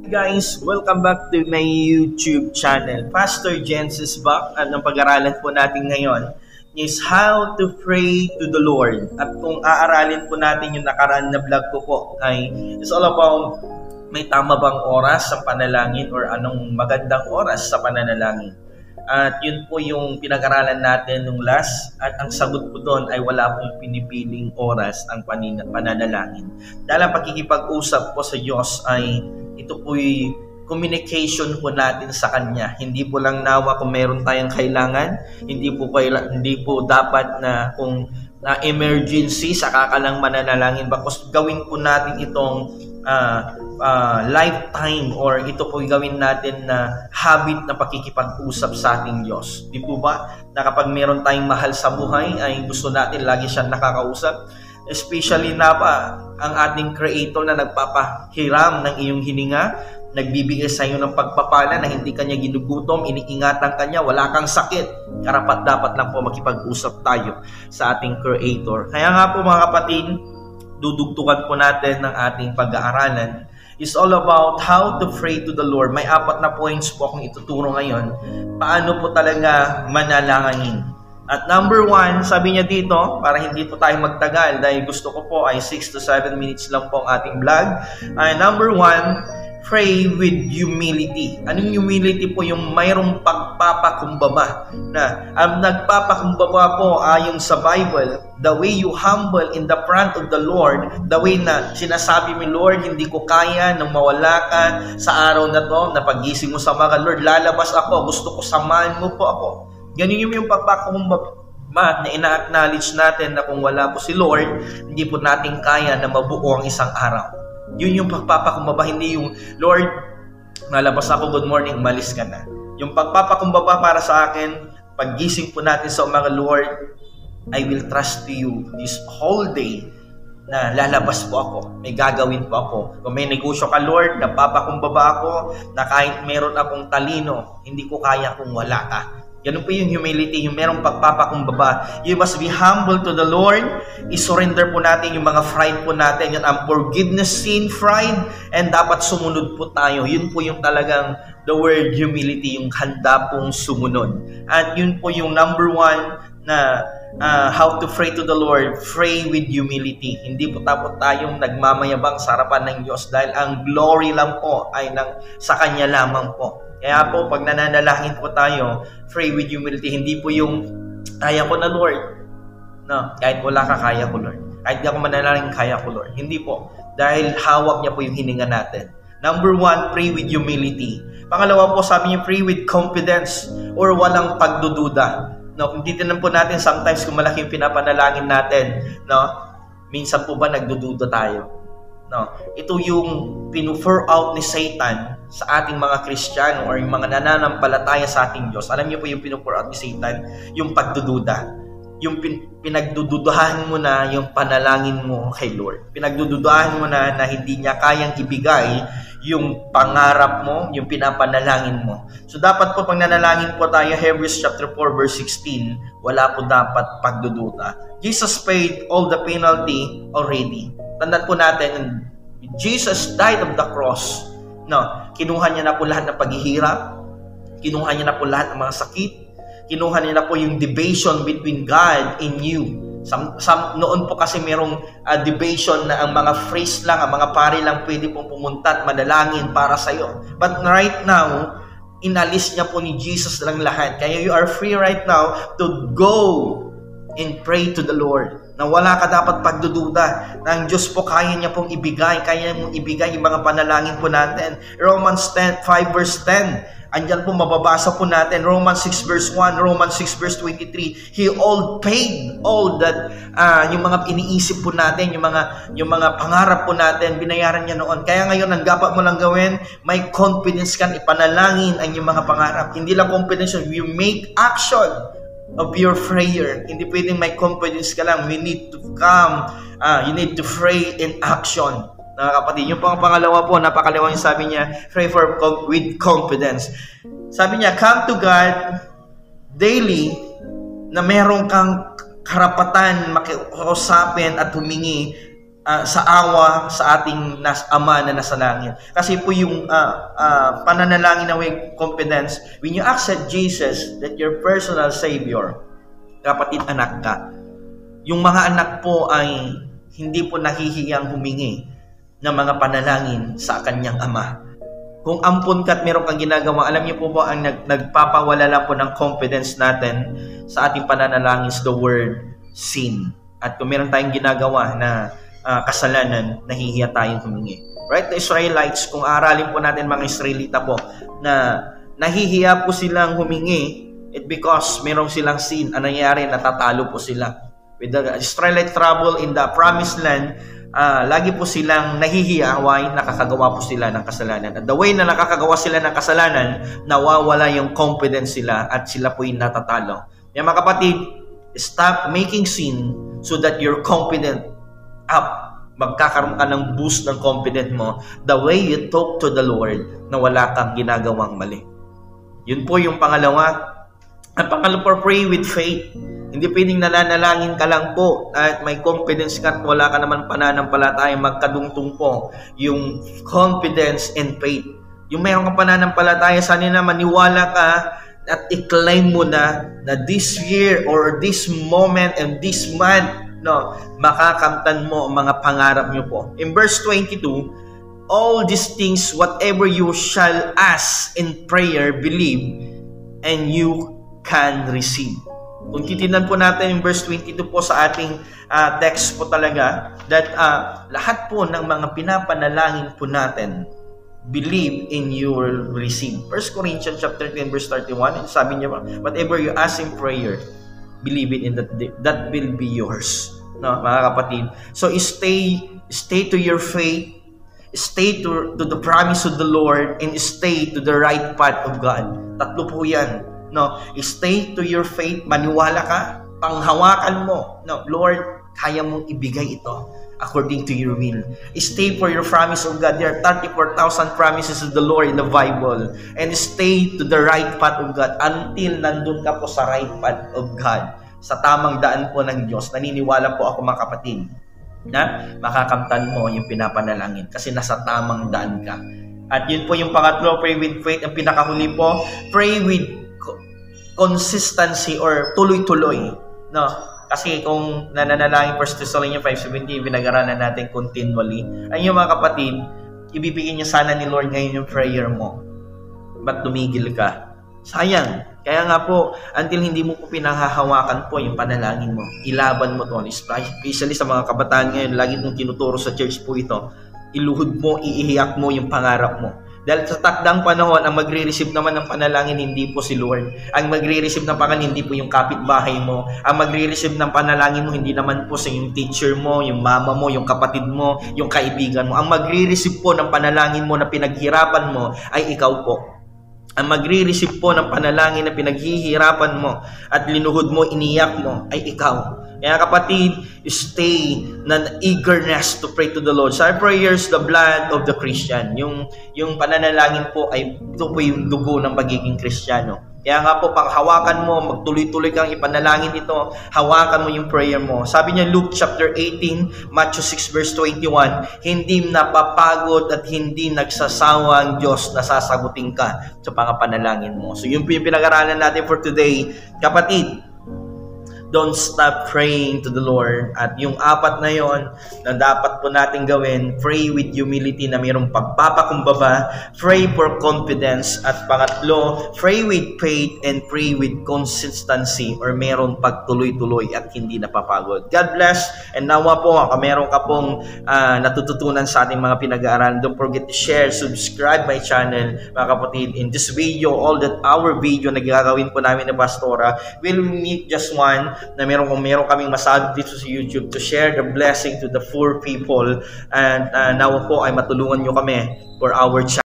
Guys, welcome back to my YouTube channel. Pastor Jens is back at ang pag-aralan po natin ngayon is how to pray to the Lord. At kung aaralin po natin yung nakaraan na vlog ko po ay it's all about may tama bang oras sa panalangin or anong magandang oras sa pananalangin. At yun po yung pinag-aralan natin nung last at ang sagot po doon ay wala pong pinipiling oras ang pananalangin. Dahil ang pakikipag-usap po sa Diyos ay ito po'y communication po natin sa Kanya. Hindi po lang nawa kung meron tayong kailangan, hindi po dapat na kung emergency saka ka lang mananalangin, bakos gawin po natin itong lifetime or ito po gawin natin na habit na pakikipag-usap sa ating Diyos. Di po ba na kapag meron tayong mahal sa buhay ay gusto natin lagi siyang nakakausap? Especially na pa ang ating Creator na nagpapahiram ng iyong hininga, nagbibigay sa iyo ng pagpapala na hindi kanya ginugutom, iniingatan kanya, wala kang sakit. Karapat dapat lang po makipag-usap tayo sa ating Creator. Kaya nga po mga kapatid, dudugtugan po natin ng ating pag-aaralan is all about how to pray to the Lord. May 4 na points po akong ituturo ngayon. Paano po talaga manalangin? At number 1, sabi niya dito, para hindi po tayo magtagal, dahil gusto ko po ay 6 to 7 minutes lang po ang ating vlog. Number 1, pray with humility. Anong humility po? Yung mayroong pagpapakumbaba. Na ang nagpapakumbaba po ayon sa Bible, the way you humble in the front of the Lord, the way na sinasabi mo, Lord, hindi ko kaya nang mawala ka sa araw na to, na pagising mo sa mga, Lord, lalabas ako, gusto ko samahan mo po ako. Ganun yung pagpapakumbaba na ina-acknowledge natin na kung wala po si Lord, hindi po natin kaya na mabuo ang isang araw. Yun yung pagpapakumbaba, hindi yung, Lord, nalabas ako, good morning, umalis ka na. Yung pagpapakumbaba para sa akin, paggising po natin sa umaga, Lord, I will trust to you this whole day na lalabas po ako, may gagawin po ako. Kung may negosyo ka, Lord, napapakumbaba ako na kahit meron akong talino, hindi ko kaya kung wala ka. Ganun po yung humility, yung merong pagpapakumbaba. You must be humble to the Lord. I-surrender po natin yung mga pride po natin. Yung unforgiveness, sin, pride, and dapat sumunod po tayo. Yun po yung talagang the word humility, yung handa pong sumunod. At yun po yung number 1 na how to pray to the Lord. Pray with humility. Hindi po tapos tayong nagmamayabang sa harapan ng Diyos dahil ang glory lang po ay sa Kanya lamang po. Kaya po, pag nananalangin po tayo, pray with humility. Hindi po yung, kaya ko na, Lord. No, kahit wala ka, kaya ko, Lord. Kahit di ako manalangin, kaya ko, Lord. Hindi po. Dahil hawak niya po yung hininga natin. Number 1, pray with humility. Pangalawa po, sabi niya, pray with confidence or walang pagdududa. No, kung titinan po natin, sometimes kung malaki yung pinapanalangin natin, no, minsan po ba nagdududa tayo? No, ito yung pinu-pour out ni Satan sa ating mga Kristiyano or yung mga nananampalataya sa ating Diyos. Alam niyo po yung pinu-pour out ni Satan, yung pagdududa. Yung pinagdududahan mo na yung panalangin mo kay Lord. Pinagdududahan mo na hindi niya kayang ibigay yung pangarap mo, yung pinapanalangin mo. So dapat po pag nanalangin po tayo, Hebrews chapter 4 verse 16, wala po dapat pagdududa. Jesus paid all the penalty already. Tandaan po natin, Jesus died on the cross. No, kinuha niya na po lahat ng paghihirap, kinuha niya na po lahat ng mga sakit, kinuha niya na po yung division between God and you. Noon po kasi merong division na ang mga priest lang, ang mga pari lang pwede pong pumunta at manalangin para sa iyo. But right now, inalis niya po ni Jesus lang lahat. Kaya you are free right now to go and pray to the Lord. Na wala ka dapat pagdududa na ang Diyos po kaya niya pong ibigay, kaya mong ibigay yung mga panalangin po natin. Romans 5 verse 10, andyan po mababasa po natin, Romans 6 verse 1, Romans 6 verse 23, He all paid all that, yung mga iniisip po natin, yung mga pangarap po natin, binayaran niya noon. Kaya ngayon, ang dapat mo lang gawin, may confidence ka, ipanalangin ang yung mga pangarap. Hindi lang confidence, you make action of your prayer. Hindi pwedeng may confidence ka lang. We need to come. You need to pray in action. Mga kapatid, yung pangalawa po, napakalawa yung sabi niya, pray with confidence. Sabi niya, come to God daily na meron kang karapatan makiusapin at humingi sa awa sa ating Ama na nasa langit. Kasi po yung pananalangin na with confidence, when you accept Jesus that your personal Savior, kapatid, anak ka. Yung mga anak po ay hindi po nahihiyang humingi ng mga panalangin sa kanyang Ama. Kung ampun ka at meron kang ginagawa, alam niyo po ba ang nagpapawala lang po ng confidence natin sa ating pananalangin is the word sin. At kung meron tayong ginagawa na kasalanan, nahihiya tayong humingi. Right? The Israelites, kung aralin po natin mga Israelita po, na nahihiya po silang humingi, it because meron silang sin. Ang nangyayari, natatalo po sila. With the Israelite trouble in the promised land, lagi po silang nahihiya, why? Nakakagawa po sila ng kasalanan. At the way na nakakagawa sila ng kasalanan, nawawala yung confidence sila at sila po yung natatalo. Kaya mga kapatid, stop making sin so that you're confident up. Magkakaroon ka ng boost ng confidence mo the way you talk to the Lord na wala kang ginagawang mali. Yun po yung pangalawa. Ang pangalawa, pray with faith. Hindi pwedeng nananalangin ka lang po at may confidence ka at wala ka naman pananampalataya, magkadungtong po yung confidence and faith. Yung mayroon ka pananampalataya, sana na maniwala ka at i-claim mo na this year or this moment and this month, makakamtan mo ang mga pangarap nyo po. In verse 22, all these things, whatever you shall ask in prayer, believe, and you can receive. Kung titignan po natin yung verse 22 po sa ating text po talaga, that lahat po ng mga pinapanalangin po natin, believe in you will receive. 1 Corinthians chapter 10 verse 31, sabi niya, whatever you ask in prayer, believe it in that will be yours. No, mga kapatid. So stay to your faith, stay to the promise of the Lord, and stay to the right path of God. Tatlo po yan. No, stay to your faith, maniwala ka, panghawakan mo. No, Lord, kaya mong ibigay ito according to your will. Stay for your promise of God. There are 34,000 promises of the Lord in the Bible. And stay to the right path of God until nandun ka po sa right path of God. Sa tamang daan po ng Diyos. Naniniwala po ako mga kapatid na makakamtan mo yung pinapanalangin kasi nasa tamang daan ka. At yun po yung pangatlo, pray with faith. Ang pinakahuli po, pray with consistency or tuloy-tuloy. No? Kasi kung nananalangin 1 Thessalonians 5:17, pinag-aralan natin continually. Ayun mga kapatid, ibibigay niya sana ni Lord ngayon yung prayer mo. Ba't tumigil ka? Sayang. Kaya nga po, until hindi mo po pinahahawakan po yung panalangin mo, ilaban mo to. Especially sa mga kabataan ngayon, lagi kong tinuturo sa church po ito. Iluhod mo, iihiyak mo yung pangarap mo. Dahil sa takdang panahon, ang magre-receive naman ng panalangin, hindi po si Lord. Ang magre-receive ng panalangin, hindi po yung kapitbahay mo. Ang magre-receive ng panalangin mo, hindi naman po sa yung teacher mo, yung mama mo, yung kapatid mo, yung kaibigan mo. Ang magre-receive po ng panalangin mo na pinaghirapan mo, ay ikaw po. Ang magre-receive po ng panalangin na pinaghihirapan mo at linuhod mo, iniyak mo, ay ikaw. Kaya kapatid, stay na eagerness to pray to the Lord. Sa prayers, the blood of the Christian. Yung pananalangin po ay ito po yung dugo ng pagiging Kristiyano. Kaya nga po, panghawakan mo, magtuloy-tuloy kang ipanalangin ito, hawakan mo yung prayer mo. Sabi niya Luke chapter 18, Matthew 6 verse 21, hindi napapagod at hindi nagsasawa ang Diyos na sasagutin ka sa pangapanalangin mo. So yun po yung pinag-aralan natin for today. Kapatid, don't stop praying to the Lord. At yung apat na yon na dapat po natin gawin, pray with humility na mayroong pagpapakumbaba, pray for confidence, at pangatlo, pray with faith and pray with consistency or mayroong pagtuloy-tuloy at hindi napapagod. God bless, and nawa po, meron ka pong natututunan sa ating mga pinag-aaral. Don't forget to share, subscribe my channel, mga kapatid. In this video, all that our video na gagawin po namin ni Pastora, will meet just one na meron kaming masabi dito sa YouTube to share the blessing to the poor people, and now po ay matulungan nyo kami for our channel.